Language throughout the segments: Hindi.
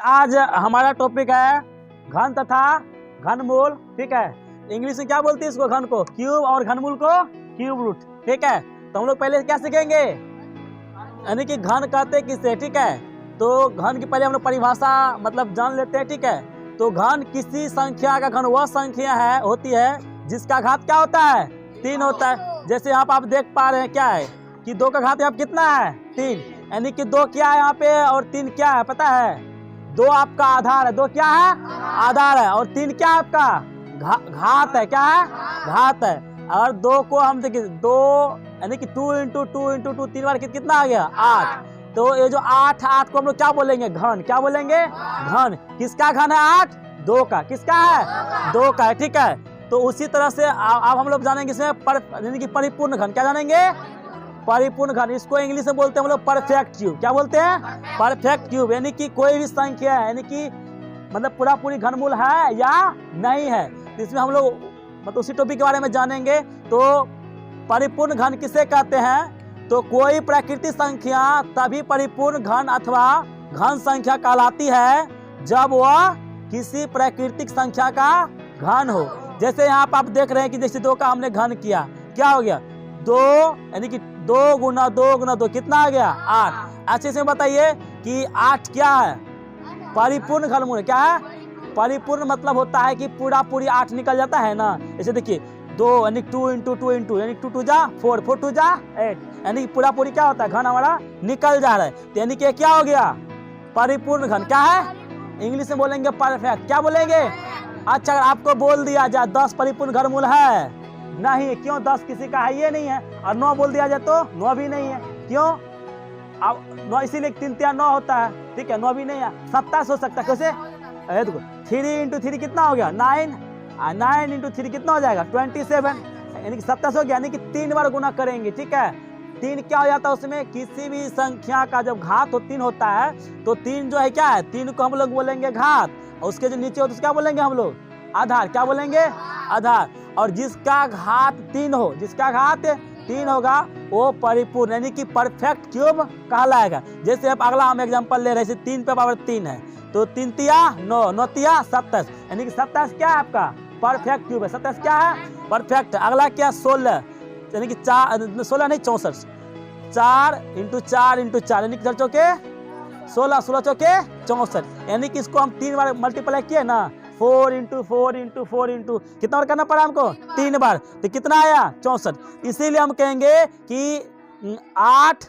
आज हमारा टॉपिक है घन तथा घनमूल। ठीक है, इंग्लिश में क्या बोलती है इसको? घन को क्यूब और घनमूल को क्यूब रूट। ठीक है, तो हम लोग पहले क्या सीखेंगे, यानी कि घन कहते किसे। ठीक है, तो घन की पहले हम लोग परिभाषा मतलब जान लेते हैं। ठीक है, तो घन किसी संख्या का घन वह संख्या होती है जिसका घात क्या होता है? 3 होता है। जैसे यहाँ पे आप देख पा रहे हैं क्या है कि 2 का घात यहाँ पे कितना है? 3, यानी कि 2 क्या है यहाँ पे और 3 क्या है पता है? 2 आपका आधार है। 2 क्या है? आधार है। और 3 क्या है आपका? घात है। क्या है? घात है। अगर 2 को हम देखिए 2 यानी कि 2 इंटू 2 इंटू 2 3 बार कितना आ गया? 8। तो ये जो 8 को हम लोग क्या बोलेंगे? घन। क्या बोलेंगे? घन। किसका घन है? 8। 2 का। किसका है? 2 का है। ठीक है, तो उसी तरह से अब हम लोग जानेंगे इसमें यानी कि परिपूर्ण घन। क्या जानेंगे? परिपूर्ण घन। इसको इंग्लिश में बोलते हैं हम लोग परफेक्ट क्यूब। क्या बोलते हैं? Perfect cube. यानी कि कोई भी संख्या है, यानी कि मतलब पूरी घनमूल है या नहीं है। तो इसमें हम लोग मतलब उसी टॉपिक के बारे में जानेंगे। तो परिपूर्ण घन किसे कहते हैं? तो कोई प्राकृतिक संख्या तभी परिपूर्ण घन अथवा घन संख्या कहलाती है जब वह किसी प्राकृतिक संख्या का घन हो। जैसे यहाँ पर आप देख रहे हैं कि जैसे 2 का हमने घन किया, क्या हो गया? 2 यानी कि 2 गुना 2 गुना 2 कितना आ गया? 8। अच्छे से बताइए कि 8 क्या है? परिपूर्ण घनमूल। क्या है? परिपूर्ण मतलब होता है कि पूरी 8 निकल जाता है ना। जैसे देखिए 2 यानी 2 इंटू 2 इंटू यानी 2 2 जा 4 4 2 जा 8, यानी पूरी क्या होता है? घन हमारा निकल जा रहा है। तो यानी कि क्या हो गया? परिपूर्ण घन। क्या है? इंग्लिश में बोलेंगे परफेक्ट। क्या बोलेंगे? अच्छा, अगर आपको बोल दिया जाए 10 परिपूर्ण घनमूल है, नहीं। क्यों? 10 किसी का है ये नहीं है। और 9 बोल दिया जाए तो 9 भी नहीं है। क्यों? अब 9 इसीलिए 3 3 9 होता है। ठीक है, 9 भी नहीं है। 27 हो सकता है। कैसे? देखो 3 इंटू 3 कितना हो गया? 9। 9 इंटू 3 कितना हो जाएगा? 27, यानी कि 27 हो गया। यानी कि 3 बार गुना करेंगे। ठीक है, 3 क्या हो जाता है उसमें? किसी भी संख्या का जब घात 3 होता है तो 3 जो है क्या है? 3 को हम लोग बोलेंगे घात, और उसके जो नीचे होता है क्या बोलेंगे हम लोग? आधार। क्या बोलेंगे? आधार। और जिसका घात 3 हो, जिसका घात 3 होगा वो परिपूर्ण यानी कि परफेक्ट क्यूब कहलाएगा। जैसे अब अगला हम एग्जांपल ले रहे हैं, 3 पे पावर 3 है तो 3 तिया 9, 9 तिया 27, यानी कि 27 क्या है आपका? परफेक्ट क्यूब है। 27 क्या है? परफेक्ट। अगला क्या? 16, यानी कि 16 नहीं 64, 4 इंटू 4 इंटू 4 यानी कि 4 चौके 16, 16 चौके 64, यानी कि इसको हम 3 बार मल्टीप्लाई किए ना, 4 इंटू 4 इंटू 4 इंटू कितना बार करना पड़ा हमको? 3 बार। तो कितना आया? 64। इसीलिए हम कहेंगे कि 8,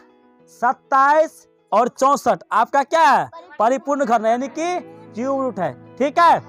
27 और 64 आपका क्या है? परिपूर्ण घन यानी कि क्यूब रूट है। ठीक है।